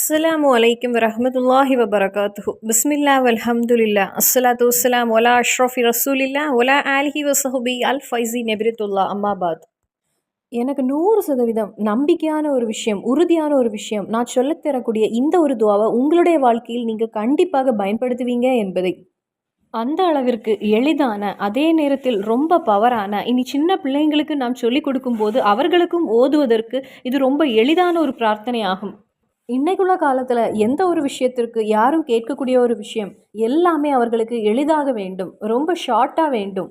அஸ்ஸலாமு அலைக்கும் வரஹ்மத்துல்லாஹி வபரகாத்துஹு. பிஸ்மில்லா வல்ஹம்துலில்லா அஸ்ஸலாத்து வஸ்ஸலாம் வலா அஷ்ரஃபி ரசூலில்லா வலா ஆலிஹி வஸஹபி அல் ஃபைசி நெபிரத்துல்லா அம்மாபாத். எனக்கு 100% நம்பிக்கையான ஒரு விஷயம், உறுதியான ஒரு விஷயம், நான் சொல்லித் தரக்கூடிய இந்த ஒரு துவாவை உங்களுடைய வாழ்க்கையில் நீங்கள் கண்டிப்பாக பயன்படுத்துவீங்க என்பதை. அந்த அளவிற்கு எளிதான, அதே நேரத்தில் ரொம்ப பவரான, இனி சின்ன பிள்ளைங்களுக்கு நாம் சொல்லிக் கொடுக்கும்போது அவர்களுக்கும் ஓதுவதற்கு இது ரொம்ப எளிதான ஒரு பிரார்த்தனை ஆகும். இன்னைக்குள்ள காலத்துல எந்த ஒரு விஷயத்திற்கு யாரும் கேட்கக்கூடிய ஒரு விஷயம் எல்லாமே அவர்களுக்கு எளிதாக வேண்டும், ரொம்ப ஷார்ட்டா வேண்டும்.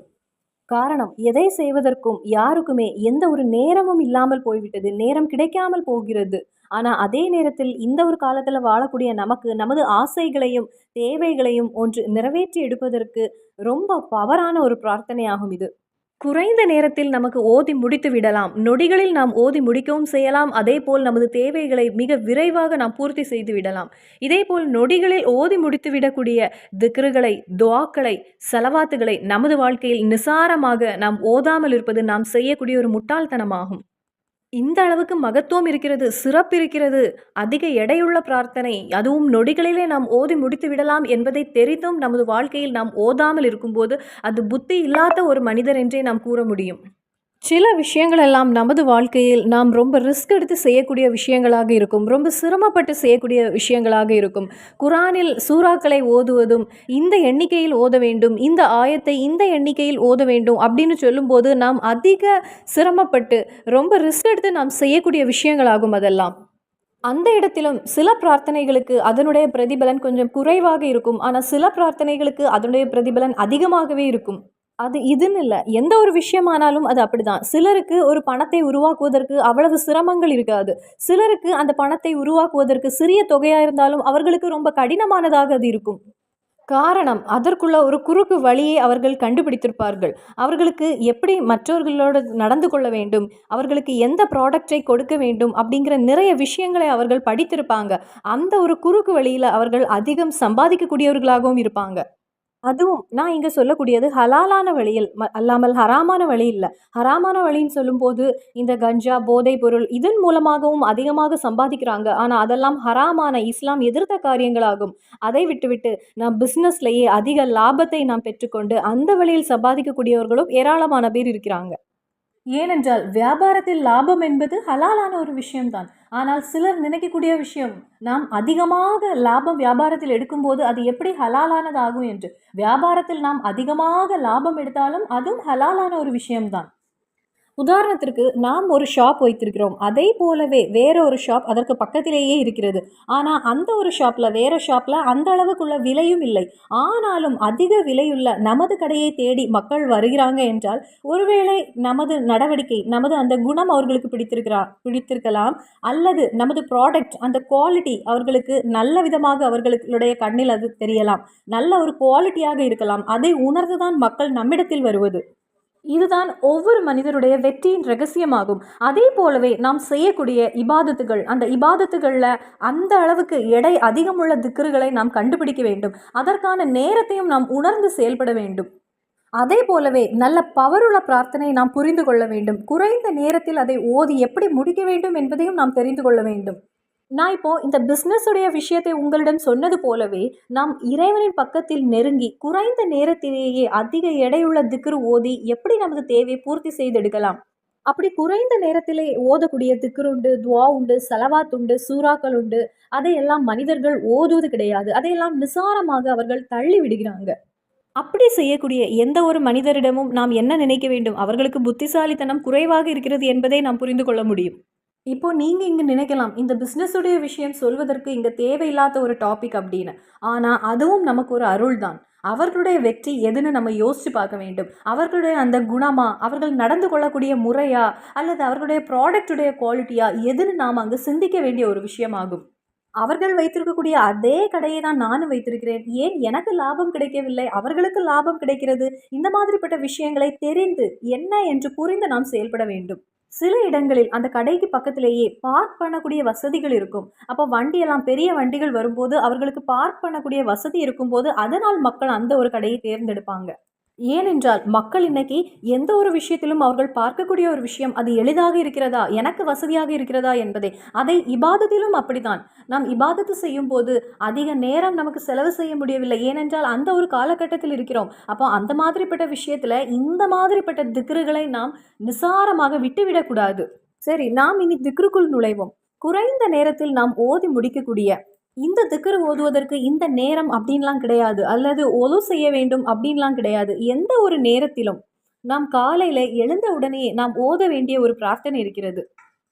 காரணம், எதை செய்வதற்கும் யாருக்குமே எந்த ஒரு நேரமும் இல்லாமல் போய்விட்டது, நேரம் கிடைக்காமல் போகிறது. ஆனா அதே நேரத்தில் இந்த ஒரு காலத்துல வாழக்கூடிய நமக்கு நமது ஆசைகளையும் தேவைகளையும் ஒன்று நிறைவேற்றி எடுப்பதற்கு ரொம்ப பவரான ஒரு பிரார்த்தனையாகும் இது. குறைந்த நேரத்தில் நமக்கு ஓதி முடித்து விடலாம். நொடிகளில் நாம் ஓதி முடிக்கவும் செய்யலாம். அதேபோல் நமது தேவைகளை மிக விரைவாக நாம் பூர்த்தி செய்து விடலாம். இதேபோல் நொடிகளில் ஓதி முடித்து விடக்கூடிய திக்ருகளை, துஆக்களை, ஸலவாத்துகளை நமது வாழ்க்கையில் நிசாரமாக நாம் ஓதாமல் இருப்பது நாம் செய்யக்கூடிய ஒரு முட்டாள்தனமாகும். இந்த அளவுக்கு மகத்துவம் இருக்கிறது, சிறப்பு இருக்கிறது, அதிக எடையுள்ள பிரார்த்தனை, அதுவும் நொடிகளிலே நாம் ஓதி முடித்து விடலாம் என்பதை தெரிந்தும் நமது வாழ்க்கையில் நாம் ஓதாமல் இருக்கும்போது அது புத்தி இல்லாத ஒரு மனிதர் என்றே நாம் கூற முடியும். சில விஷயங்கள் எல்லாம் நமது வாழ்க்கையில் நாம் ரொம்ப ரிஸ்க் எடுத்து செய்யக்கூடிய விஷயங்களாக இருக்கும், ரொம்ப சிரமப்பட்டு செய்யக்கூடிய விஷயங்களாக இருக்கும். குரானில் சூறாக்களை ஓதுவதும் இந்த எண்ணிக்கையில் ஓத வேண்டும், இந்த ஆயத்தை இந்த எண்ணிக்கையில் ஓத வேண்டும் அப்படின்னு சொல்லும்போது நாம் அதிக சிரமப்பட்டு ரொம்ப ரிஸ்க் எடுத்து நாம் செய்யக்கூடிய விஷயங்களாகும் அதெல்லாம். அந்த இடத்திலும் சில பிரார்த்தனைகளுக்கு அதனுடைய பிரதிபலன் கொஞ்சம் குறைவாக இருக்கும், ஆனால் சில பிரார்த்தனைகளுக்கு அதனுடைய பிரதிபலன் அதிகமாகவே இருக்கும். அது இதுன்னு இல்ல. எந்த ஒரு விஷயமானாலும் அது அப்படிதான். சிலருக்கு ஒரு பணத்தை உருவாக்குவதற்கு அவ்வளவு சிரமங்கள் இருக்காது. சிலருக்கு அந்த பணத்தை உருவாக்குவதற்கு சிறிய தொகையா இருந்தாலும் அவர்களுக்கு ரொம்ப கடினமானதாக அது இருக்கும். காரணம், அதற்குள்ள ஒரு குறுக்கு வழியை அவர்கள் கண்டுபிடித்திருப்பார்கள். அவர்களுக்கு எப்படி மற்றவர்களோடு நடந்து கொள்ள வேண்டும், அவர்களுக்கு எந்த ப்ராடக்ட்டை கொடுக்க வேண்டும் அப்படிங்கிற நிறைய விஷயங்களை அவர்கள் படித்திருப்பாங்க. அந்த ஒரு குறுக்கு வழியில அவர்கள் அதிகம் சம்பாதிக்கக்கூடியவர்களாகவும் இருப்பாங்க. அதுவும் நான் இங்க சொல்லக்கூடியது ஹலாலான வழியில் அல்லாமல் ஹராமான வழி இல்ல. ஹராமான வழின்னு சொல்லும்போது, இந்த கஞ்சா, போதைப் பொருள் இதன் மூலமாகவும் அதிகமாக சம்பாதிக்கிறாங்க. ஆனா அதெல்லாம் ஹராமான, இஸ்லாம் எதிர்த்த காரியங்களாகும். அதை விட்டுவிட்டு நாம் பிசினஸ்லயே அதிக லாபத்தை நாம் பெற்றுக்கொண்டு அந்த வழியில் சம்பாதிக்கக்கூடியவர்களும் ஏராளமான பேர் இருக்கிறாங்க. ஏனென்றால் வியாபாரத்தில் லாபம் என்பது ஹலாலான ஒரு விஷயம்தான். ஆனால் சிலர் நினைக்கக்கூடிய விஷயம், நாம் அதிகமாக லாபம் வியாபாரத்தில் எடுக்கும்போது அது எப்படி ஹலாலானதாகும் என்று. வியாபாரத்தில் நாம் அதிகமாக லாபம் எடுத்தாலும் அதுவும் ஹலாலான ஒரு விஷயம்தான். உதாரணத்திற்கு நாம் ஒரு ஷாப் வைத்திருக்கிறோம், அதை போலவே வேற ஒரு ஷாப் அதற்கு பக்கத்திலேயே இருக்கிறது. ஆனால் அந்த ஒரு ஷாப்பில் வேற ஷாப்பில் அந்த அளவுக்குள்ள விலையும் இல்லை. ஆனாலும் அதிக விலையுள்ள நமது கடையை தேடி மக்கள் வருகிறாங்க என்றால் ஒருவேளை நமது நடவடிக்கை, நமது அந்த குணம் அவர்களுக்கு பிடித்திருக்கலாம். அல்லது நமது ப்ராடக்ட் அந்த குவாலிட்டி அவர்களுக்கு நல்ல விதமாக அவர்களுடைய கண்ணில் அது தெரியலாம். நல்ல ஒரு குவாலிட்டியாக இருக்கலாம். அதை உணர்ந்துதான் மக்கள் நம்மிடத்தில் வருவது. இதுதான் ஒவ்வொரு மனிதருடைய வெற்றியின் ரகசியமாகும். அதே போலவே நாம் செய்யக்கூடிய இபாதத்துகள், அந்த இபாதத்துகளில் அந்த அளவுக்கு எடை அதிகமுள்ள திக்ருகளை நாம் கண்டுபிடிக்க வேண்டும். அதற்கான நேரத்தையும் நாம் உணர்ந்து செயல்பட வேண்டும். அதே போலவே நல்ல பவருள்ள பிரார்த்தனை நாம் புரிந்து கொள்ள வேண்டும். குறைந்த நேரத்தில் அதை ஓதி எப்படி முடிக்க வேண்டும் என்பதையும் நாம் தெரிந்து கொள்ள வேண்டும். நான் இப்போ இந்த பிஸ்னஸுடைய விஷயத்தை உங்களிடம் சொன்னது போலவே நாம் இறைவனின் பக்கத்தில் நெருங்கி குறைந்த நேரத்திலேயே அதிக எடையுள்ள திக்ரு ஓதி எப்படி நமது தேவையை பூர்த்தி செய்தெடுக்கலாம். அப்படி குறைந்த நேரத்திலே ஓதக்கூடிய திக்ரு உண்டு, துவா உண்டு, சலவாத் உண்டு, சூறாக்கள் உண்டு. அதையெல்லாம் மனிதர்கள் ஓதுவது கிடையாது. அதையெல்லாம் நிசாரமாக அவர்கள் தள்ளி விடுகிறாங்க. அப்படி செய்யக்கூடிய எந்த ஒரு மனிதரிடமும் நாம் என்ன நினைக்க வேண்டும், அவர்களுக்கு புத்திசாலித்தனம் குறைவாக இருக்கிறது என்பதை நாம் புரிந்து கொள்ள முடியும். இப்போ நீங்க இங்க நினைக்கலாம், இந்த பிசினஸுடைய விஷயம் சொல்வதற்கு இங்க தேவையில்லாத ஒரு டாபிக் அப்படின்னு. ஆனா அதுவும் நமக்கு ஒரு அருள் தான். அவர்களுடைய வெற்றி எதுன்னு நம்ம யோசிச்சு பார்க்க வேண்டும். அவர்களுடைய அந்த குணமா, அவர்கள் நடந்து கொள்ளக்கூடிய முறையா, அல்லது அவர்களுடைய ப்ராடக்டுடைய குவாலிட்டியா, எதுன்னு நாம் அங்கு சிந்திக்க வேண்டிய ஒரு விஷயமாகும். அவர்கள் வைத்திருக்கக்கூடிய அதே கடையை தான் நானும் வைத்திருக்கிறேன், ஏன் எனக்கு லாபம் கிடைக்கவில்லை, அவர்களுக்கு லாபம் கிடைக்கிறது. இந்த மாதிரிப்பட்ட விஷயங்களை தெரிந்து என்ன என்று புரிந்து நாம் செயல்பட வேண்டும். சில இடங்களில் அந்த கடைக்கு பக்கத்திலேயே பார்க் பண்ணக்கூடிய வசதிகள் இருக்கும். அப்போ வண்டியெல்லாம் பெரிய வண்டிகள் வரும்போது அவர்களுக்கு பார்க் பண்ணக்கூடிய வசதி இருக்கும்போது அதனால் மக்கள் அந்த ஒரு கடையை தேர்ந்தெடுப்பாங்க. ஏனென்றால் மக்கள் இன்னைக்கு எந்த ஒரு விஷயத்திலும் அவர்கள் பார்க்கக்கூடிய ஒரு விஷயம் அது எளிதாக இருக்கிறதா, எனக்கு வசதியாக இருக்கிறதா என்பதை. அதை இபாதத்திலும் அப்படித்தான். நாம் இபாதத்து செய்யும் போது அதிக நேரம் நமக்கு செலவு செய்ய முடியவில்லை. ஏனென்றால் அந்த ஒரு காலகட்டத்தில் இருக்கிறோம். அப்போ அந்த மாதிரிப்பட்ட விஷயத்துல இந்த மாதிரிப்பட்ட திக்ருகளை நாம் நிசாரமாக விட்டுவிடக்கூடாது. சரி, நாம் இனி திக்ருக்குள் நுழைவோம். குறைந்த நேரத்தில் நாம் ஓதி முடிக்கக்கூடிய இந்த திக்ரு ஓதுவதற்கு இந்த நேரம் அப்படின்லாம் கிடையாது, அல்லது ஒது செய்ய வேண்டும் அப்படின்லாம் கிடையாது. எந்த ஒரு நேரத்திலும் நாம் காலையில எழுந்த உடனே நாம் ஓத வேண்டிய ஒரு பிரார்த்தனை இருக்கிறது.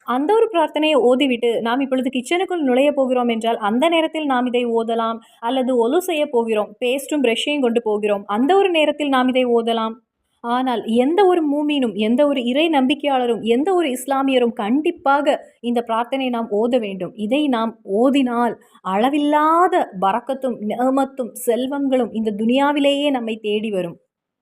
அந்த ஒரு பிரார்த்தனையை ஓதிவிட்டு நாம் இப்பொழுது கிச்சனுக்குள் நுழைய போகிறோம் என்றால் அந்த நேரத்தில் நாம் இதை ஓதலாம். அல்லது ஒலு செய்ய போகிறோம், பேஸ்ட்டும் ப்ரஷ்ஷையும் கொண்டு போகிறோம், அந்த ஒரு நேரத்தில் நாம் இதை ஓதலாம். ஆனால் எந்த ஒரு மூமீனும், எந்த ஒரு இறை நம்பிக்கையாளரும், எந்த ஒரு இஸ்லாமியரும் கண்டிப்பாக இந்த பிரார்த்தனை நாம் ஓத வேண்டும். இதை நாம் ஓதினால் அளவில்லாத பரக்கத்தும் நிஅமத்தும் செல்வங்களும் இந்த துனியாவிலேயே நம்மை தேடி வரும்.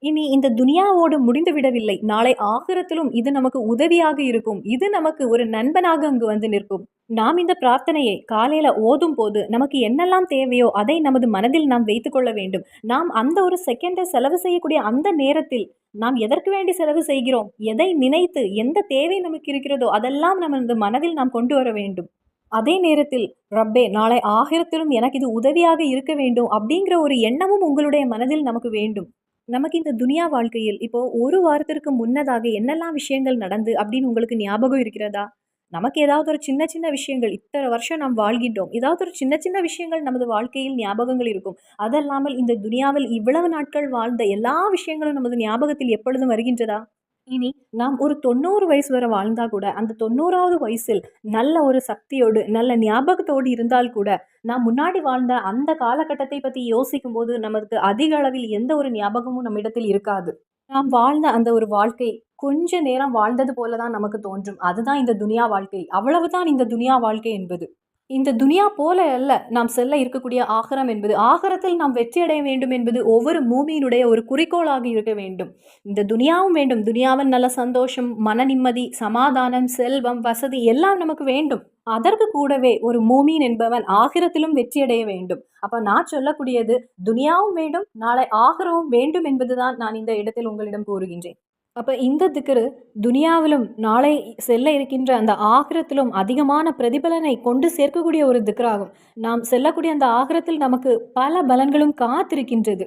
இனி இந்த துனியாவோடு முடிந்து விடவில்லை. நாளை ஆகிரத்திலும் இது நமக்கு உதவியாக இருக்கும். இது நமக்கு ஒரு நண்பனாக அங்கு வந்து நிற்கும். நாம் இந்த பிரார்த்தனையை காலையில ஓதும் போது நமக்கு என்னெல்லாம் தேவையோ அதை நமது மனதில் நாம் வைத்துக்கொள்ள வேண்டும். நாம் அந்த ஒரு செகண்டை செலவு செய்யக்கூடிய அந்த நேரத்தில் நாம் எதற்கு வேண்டி செலவு செய்கிறோம், எதை நினைத்து எந்த தேவை நமக்கு இருக்கிறதோ அதெல்லாம் நமது மனதில் நாம் கொண்டு வர வேண்டும். அதே நேரத்தில் ரப்பே, நாளை ஆகிரத்திலும் எனக்கு இது உதவியாக இருக்க வேண்டும் அப்படிங்கிற ஒரு எண்ணமும் உங்களுடைய மனதில் நமக்கு வேண்டும். நமக்கு இந்த துனியா வாழ்க்கையில் இப்போ ஒரு வாரத்திற்கு முன்னதாக என்னெல்லாம் விஷயங்கள் நடந்து அப்படின்னு உங்களுக்கு ஞாபகம் இருக்கிறதா? நமக்கு ஏதாவது ஒரு சின்ன சின்ன விஷயங்கள், இத்தனை வருஷம் நாம் வாழ்கின்றோம், ஏதாவது ஒரு சின்ன சின்ன விஷயங்கள் நமது வாழ்க்கையில் ஞாபகங்கள் இருக்கும். அதல்லாமல் இந்த துனியாவில் இவ்வளவு நாட்கள் வாழ்ந்த எல்லா விஷயங்களும் நமது ஞாபகத்தில் எப்பொழுதும் வருகின்றதா? இனி நாம் ஒரு 90 வயசு வரை வாழ்ந்தா கூட அந்த 90வது வயசில் நல்ல ஒரு சக்தியோடு நல்ல ஞாபகத்தோடு இருந்தால் கூட நாம் முன்னாடி வாழ்ந்த அந்த காலகட்டத்தை பற்றி யோசிக்கும் போது நமக்கு அதிக அளவில் எந்த ஒரு ஞாபகமும் நம்மிடத்தில் இருக்காது. நாம் வாழ்ந்த அந்த ஒரு வாழ்க்கை கொஞ்ச நேரம் வாழ்ந்தது போல தான் நமக்கு தோன்றும். அதுதான் இந்த துனியா வாழ்க்கை. அவ்வளவுதான் இந்த துனியா வாழ்க்கை என்பது. இந்த துனியா போல அல்ல நாம் செல்ல இருக்கக்கூடிய ஆகரம் என்பது. ஆகரத்தில் நாம் வெற்றி அடைய வேண்டும் என்பது ஒவ்வொரு மூமியினுடைய ஒரு குறிக்கோளாக இருக்க வேண்டும். இந்த துனியாவும் வேண்டும். துனியாவில் நல்ல சந்தோஷம், மன நிம்மதி, சமாதானம், செல்வம், வசதி எல்லாம் நமக்கு வேண்டும். அதற்கு கூடவே ஒரு மூமீன் என்பவன் ஆகிரத்திலும் வெற்றி அடைய வேண்டும். அப்ப நான் சொல்லக்கூடியது துனியாவும் வேண்டும், நாளை ஆகிரமும் வேண்டும் என்பதுதான் நான் இந்த இடத்தில் உங்களிடம் கூறுகின்றேன். அப்போ இந்த திக்ரு துனியாவிலும் நாளை செல்ல இருக்கின்ற அந்த ஆகிரத்திலும் அதிகமான பிரதிபலனை கொண்டு சேர்க்கக்கூடிய ஒரு திக்ராகும். நாம் செல்லக்கூடிய அந்த ஆகிரத்தில் நமக்கு பல பலன்களும் காத்திருக்கின்றது.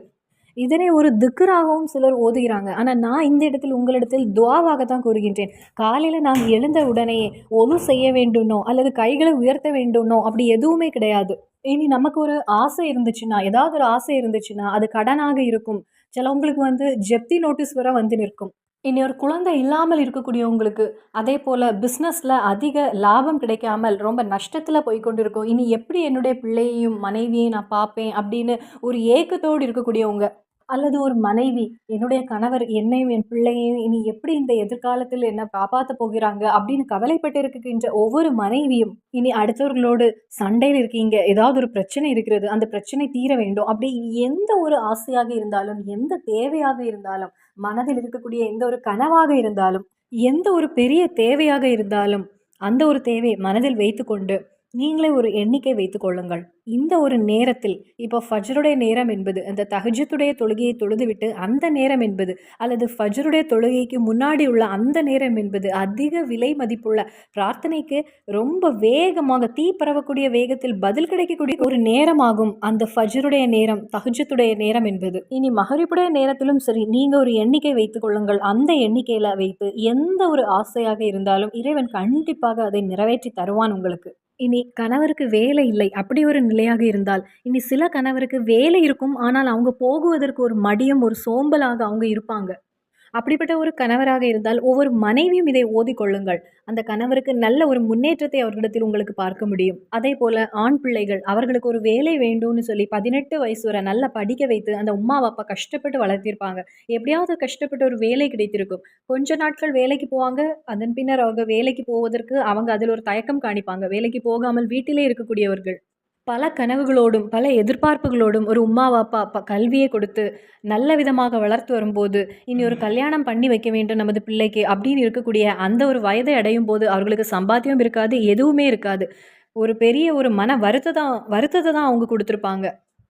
இதனை ஒரு திக்ராகவும் சிலர் ஓதுகிறாங்க. ஆனால் நான் இந்த இடத்தில் உங்களிடத்தில் துவாவாக தான் கூறுகின்றேன். காலையில் நாம் எழுந்த உடனேயே ஒது செய்ய வேண்டும்னோ அல்லது கைகளை உயர்த்த வேண்டும்னோ அப்படி எதுவுமே கிடையாது. இனி நமக்கு ஒரு ஆசை இருந்துச்சுன்னா, ஏதாவது ஒரு ஆசை இருந்துச்சுன்னா அது கடனாக இருக்கும். சிலவங்களுக்கு ஜப்தி நோட்டீஸ் வர வந்து நிற்கும். இனி ஒரு குழந்தை இல்லாமல் இருக்கக்கூடியவங்களுக்கு, அதே போல் பிஸ்னஸில் அதிக லாபம் கிடைக்காமல் ரொம்ப நஷ்டத்தில் போய்கொண்டிருக்கும். இனி எப்படி என்னுடைய பிள்ளையையும் மனைவியையும் நான் பார்ப்பேன் அப்படின்னு ஒரு ஏக்கத்தோடு இருக்கக்கூடியவங்க, அல்லது ஒரு மனைவி என்னுடைய கணவர் என்னையும் என் பிள்ளையையும் இனி எப்படி இந்த எதிர்காலத்தில் என்ன காப்பாற்ற போகிறாங்க அப்படின்னு கவலைப்பட்டு இருக்கின்ற ஒவ்வொரு மனைவியும், இனி அடுத்தவர்களோடு சண்டையில் இருக்கீங்க, ஏதாவது ஒரு பிரச்சனை இருக்கிறது, அந்த பிரச்சனை தீர வேண்டும் அப்படி எந்த ஒரு ஆசையாக இருந்தாலும், எந்த தேவையாக இருந்தாலும், மனதில் இருக்கக்கூடிய எந்த ஒரு கனவாக இருந்தாலும், எந்த ஒரு பெரிய தேவையாக இருந்தாலும் அந்த ஒரு தேவையை மனதில் வைத்துக்கொண்டு நீங்களே ஒரு எண்ணிக்கை வைத்துக் கொள்ளுங்கள். இந்த ஒரு நேரத்தில் இப்போ ஃபஜ்ருடைய நேரம் என்பது அந்த தஹஜ்ஜுடைய தொழுகையை தொழுதுவிட்டு அந்த நேரம் என்பது, அல்லது ஃபஜ்ருடைய தொழுகைக்கு முன்னாடி உள்ள அந்த நேரம் என்பது அதிக விலை மதிப்புள்ள பிரார்த்தனைக்கு ரொம்ப வேகமாக தீ பரவக்கூடிய வேகத்தில் பதில் கிடைக்கக்கூடிய ஒரு நேரமாகும் அந்த ஃபஜ்ருடைய நேரம், தஹஜ்ஜுடைய நேரம் என்பது. இனி மகரிபுடைய நேரத்திலும் சரி, நீங்கள் ஒரு எண்ணிக்கை வைத்துக் கொள்ளுங்கள். அந்த எண்ணிக்கையில் வைத்து எந்த ஒரு ஆசையாக இருந்தாலும் இறைவன் கண்டிப்பாக அதை நிறைவேற்றி தருவான் உங்களுக்கு. இனி கணவருக்கு வேலை இல்லை அப்படி ஒரு நிலையாக இருந்தால், இனி சில கணவருக்கு வேலை இருக்கும், ஆனால் அவங்க போகுவதற்கு ஒரு மடியும் ஒரு சோம்பலாக அவங்க இருப்பாங்க. அப்படிப்பட்ட ஒரு கணவராக இருந்தால் ஒவ்வொரு மனைவியும் இதை ஓதிக்கொள்ளுங்கள். அந்த கணவருக்கு நல்ல ஒரு முன்னேற்றத்தை அவர்களிடத்தில் உங்களுக்கு பார்க்க முடியும். அதே போல் ஆண் பிள்ளைகள் அவர்களுக்கு ஒரு வேலை வேண்டும்னு சொல்லி 18 வயசு வரை நல்லா படிக்க வைத்து அந்த உம்மா அப்பா கஷ்டப்பட்டு வளர்த்திருப்பாங்க. எப்படியாவது கஷ்டப்பட்டு ஒரு வேலை கிடைத்திருக்கும். கொஞ்ச நாட்கள் வேலைக்கு போவாங்க. அதன் பின்னர் அவங்க வேலைக்கு போவதற்கு அவங்க அதில் ஒரு தயக்கம் காணிப்பாங்க. வேலைக்கு போகாமல் வீட்டிலே இருக்கக்கூடியவர்கள் பல கனவுகளோடும் பல எதிர்பார்ப்புகளோடும் ஒரு உம்மா அப்பா கல்வியை கொடுத்து நல்ல விதமாக வளர்த்து வரும்போது, இனி ஒரு கல்யாணம் பண்ணி வைக்க வேண்டும் நமது பிள்ளைக்கு அப்படின்னு இருக்கக்கூடிய அந்த ஒரு வயதை அடையும் போது அவர்களுக்கு சம்பாத்தியம் இருக்காது, எதுவுமே இருக்காது. ஒரு பெரிய ஒரு மன வருத்தத்தை தான் அவங்க கொடுத்துருப்பாங்க.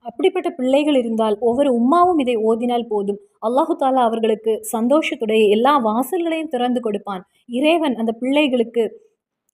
அப்படிப்பட்ட பிள்ளைகள் இருந்தால் ஒவ்வொரு உம்மாவும் இதை ஓதினால் போதும். அல்லாஹு தாலா அவர்களுக்கு சந்தோஷத்துடைய எல்லா வாசல்களையும் திறந்து கொடுப்பான். இறைவன் அந்த பிள்ளைகளுக்கு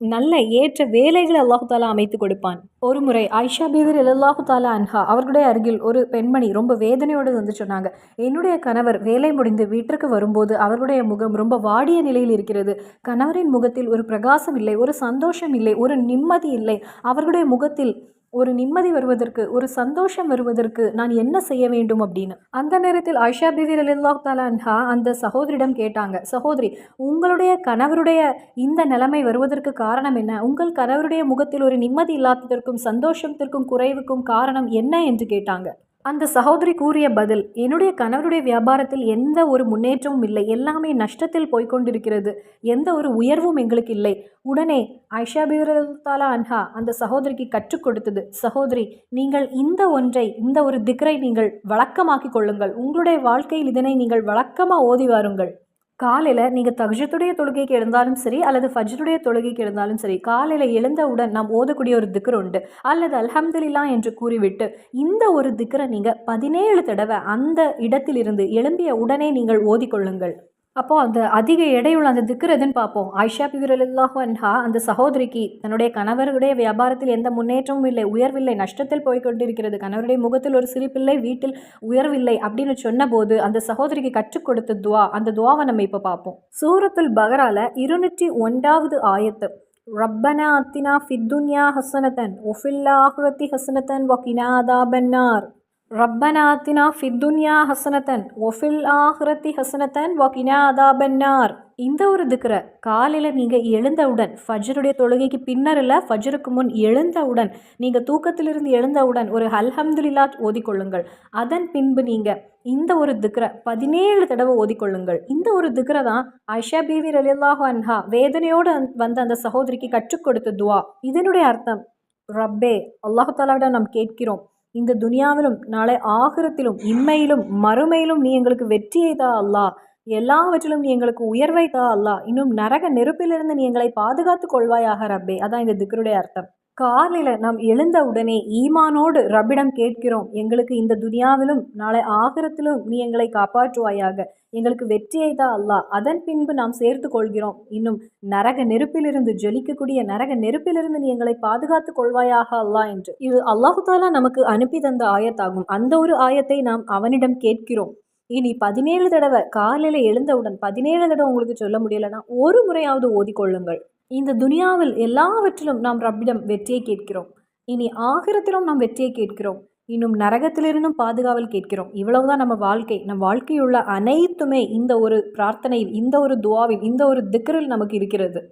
நல்ல ஏற்ற வேலைகளை அல்லாஹு தாலா அமைத்து கொடுப்பான். ஒரு முறை ஆயிஷா பீவி ரலியல்லாஹு தாலா அன்ஹா அவர்களுடைய அருகில் ஒரு பெண்மணி ரொம்ப வேதனையோடு வந்து சொன்னாங்க, என்னுடைய கணவர் வேலை முடிந்து வீட்டிற்கு வரும்போது அவருடைய முகம் ரொம்ப வாடிய நிலையில் இருக்கிறது. கணவரின் முகத்தில் ஒரு பிரகாசம் இல்லை, ஒரு சந்தோஷம் இல்லை, ஒரு நிம்மதி இல்லை. அவர்களுடைய முகத்தில் ஒரு நிம்மதி வருவதற்கு, ஒரு சந்தோஷம் வருவதற்கு நான் என்ன செய்ய வேண்டும் அப்படின்னு. அந்த நேரத்தில் ஆயிஷா பீவி ரலியல்லாஹு தஆலா அன்ஹா அந்த சகோதரியிடம் கேட்டாங்க, சகோதரி, உங்களுடைய கணவருடைய இந்த நிலைமை வருவதற்கு காரணம் என்ன? உங்கள் கணவருடைய முகத்தில் ஒரு நிம்மதி இல்லாததற்கும் சந்தோஷத்திற்கும் குறைவுக்கும் காரணம் என்ன என்று கேட்டாங்க. அந்த சகோதரி கூறிய பதில், என்னுடைய கணவருடைய வியாபாரத்தில் எந்த ஒரு முன்னேற்றமும் இல்லை, எல்லாமே நஷ்டத்தில் போய்கொண்டிருக்கிறது, எந்த ஒரு உயர்வும் எங்களுக்கு இல்லை. உடனே ஆயிஷா பீவி ரலியல்லாஹு தஆலா அன்ஹா அந்த சகோதரிக்கு கற்றுக் கொடுத்தது, சகோதரி, நீங்கள் இந்த ஒரு திக்ரை நீங்கள் வழக்கமாக்கி கொள்ளுங்கள். உங்களுடைய வாழ்க்கையில் இதனை நீங்கள் வழக்கமாக ஓதி வாருங்கள். காலையில் நீங்கள் தஹஜ்ஜுடைய தொழுகைக்கு எழுந்தாலும் சரி அல்லது ஃபஜ்ருடைய தொழுகைக்கு எழுந்தாலும் சரி, காலையில் எழுந்தவுடன் நாம் ஓதக்கூடிய ஒரு திக்ர் உண்டு. அல்லது அல்ஹம்துலில்லாஹ் என்று கூறிவிட்டு இந்த ஒரு திக்ரை நீங்கள் 17 தடவை அந்த இடத்திலிருந்து எழும்பிய உடனே நீங்கள் ஓதிக்கொள்ளுங்கள். அப்போது அந்த அதிக எடையுள்ள அந்த திக்ர் எதுன்னு பார்ப்போம். ஆயிஷா பீவி ரலியல்லாஹு அன்ஹா அந்த சகோதரிக்கு தன்னுடைய கணவருடைய வியாபாரத்தில் எந்த முன்னேற்றமும் இல்லை, உயர்வில்லை, நஷ்டத்தில் போய்கொண்டிருக்கிறது, கணவருடைய முகத்தில் ஒரு சிரிப்பில்லை, வீட்டில் உயர்வில்லை அப்படின்னு சொன்னபோது அந்த சகோதரிக்கு கற்றுக் கொடுத்த துவா, அந்த துவாவை நம்ம இப்போ பார்ப்போம். சூரத்துல் பகரால 201வது ஆயத்து, ரப்பனா அத்தினா ஃபித்துன்யா ஹஸனதன் வஃபில் ஆஹிரத்தி ஹஸனதன் வகினா அதாபன்னார். ரப்பனா ஆத்தினா ஃபித்துன்யா ஹஸனதன் வஃபில் ஆஹிரத்தி ஹஸனதன் வகினா அதாபன்னார். இந்த ஒரு திக்ரை காலையில் நீங்கள் எழுந்தவுடன், ஃபஜ்ருடைய தொழுகைக்கு பின்னர் இல்லை, ஃபஜ்ருக்கு முன் எழுந்தவுடன், நீங்கள் தூக்கத்திலிருந்து எழுந்தவுடன் ஒரு அல்ஹம்துலில்லாஹ் ஓதிக்கொள்ளுங்கள். அதன் பின்பு நீங்கள் இந்த ஒரு திக்ரை 17 தடவை ஓதிக்கொள்ளுங்கள். இந்த ஒரு திக்ரை தான் ஆயிஷா பீவி ரலியல்லாஹு அன்ஹா வேதனையோடு வந்த அந்த சகோதரிக்கு கற்றுக் கொடுத்த துவா. இதனுடைய அர்த்தம், ரப்பே, அல்லாஹு தாலாவிடம் நாம் கேட்கிறோம், இந்த துனியாவிலும் நாளை ஆகிரத்திலும் இம்மையிலும் மறுமையிலும் நீ எங்களுக்கு வெற்றியை தா அல்லாஹ், எல்லாவற்றிலும் நீ எங்களுக்கு உயர்வை தா அல்லாஹ், இன்னும் நரக நெருப்பிலிருந்து நீ எங்களை பாதுகாத்து கொள்வாயாக ரப்பே. அதான் இந்த திக்ருடைய அர்த்தம். காலையில் நாம் எழுந்த உடனே ஈமானோடு ரப்பிடம் கேட்கிறோம், எங்களுக்கு இந்த துனியாவிலும் நாளை ஆகிரத்திலும் நீ எங்களை காப்பாற்றுவாயாக, எங்களுக்கு வெற்றியை தான் அல்லாஹ். அதன் பின்பு நாம் சேர்த்து கொள்கிறோம், இன்னும் நரக நெருப்பிலிருந்து, ஜொலிக்கக்கூடிய நரக நெருப்பிலிருந்து நீ எங்களை பாதுகாத்து கொள்வாயாக அல்லாஹ் என்று. இது அல்லாஹு தாலா நமக்கு அனுப்பி தந்த ஆயத்தாகும். அந்த ஒரு ஆயத்தை நாம் அவனிடம் கேட்கிறோம். இனி 17 தடவை காலையில் எழுந்தவுடன் 17 தடவை உங்களுக்கு சொல்ல முடியலைன்னா ஒரு முறையாவது ஓதிக்கொள்ளுங்கள். இந்த துனியாவில் எல்லாவற்றிலும் நாம் ரப்பிடம் வெற்றியை கேட்கிறோம், இனி ஆகிரத்திலும் நாம் வெற்றியை கேட்கிறோம், இன்னும் நரகத்திலிருந்தும் பாதுகாவல் கேட்கிறோம். இவ்வளவுதான் நம்ம வாழ்க்கை. நம் வாழ்க்கையுள்ள அனைத்துமே இந்த ஒரு பிரார்த்தனையில், இந்த ஒரு துவாவில், இந்த ஒரு திக்ரில் நமக்கு இருக்கிறது.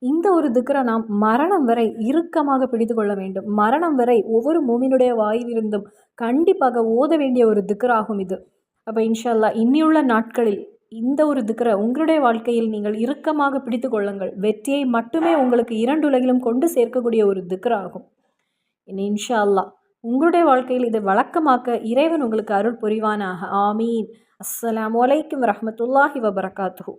இந்த ஒரு திக்ரை நாம் மரணம் வரை இறுக்கமாக பிடித்து கொள்ள வேண்டும். மரணம் வரை ஒவ்வொரு மூமினுடைய வாயிலிருந்தும் கண்டிப்பாக ஓத வேண்டிய ஒரு திக்ராகும் இது. அப்போ இன்ஷா அல்லாஹ் இனியுள்ள நாட்களில் இந்த ஒரு திக்ரை உங்களுடைய வாழ்க்கையில் நீங்கள் இறுக்கமாக பிடித்து கொள்ளுங்கள். வெற்றியை மட்டுமே உங்களுக்கு 2 உலகிலும் கொண்டு சேர்க்கக்கூடிய ஒரு திக்ராகும். இன்ஷா அல்லாஹ் உங்களுடைய வாழ்க்கையில் இதை வழக்கமாக்க இறைவன் உங்களுக்கு அருள் புரிவானாக. ஆமீன். அஸ்ஸலாமு அலைக்கும் வரஹ்மத்துல்லாஹி வபரகாத்துஹு.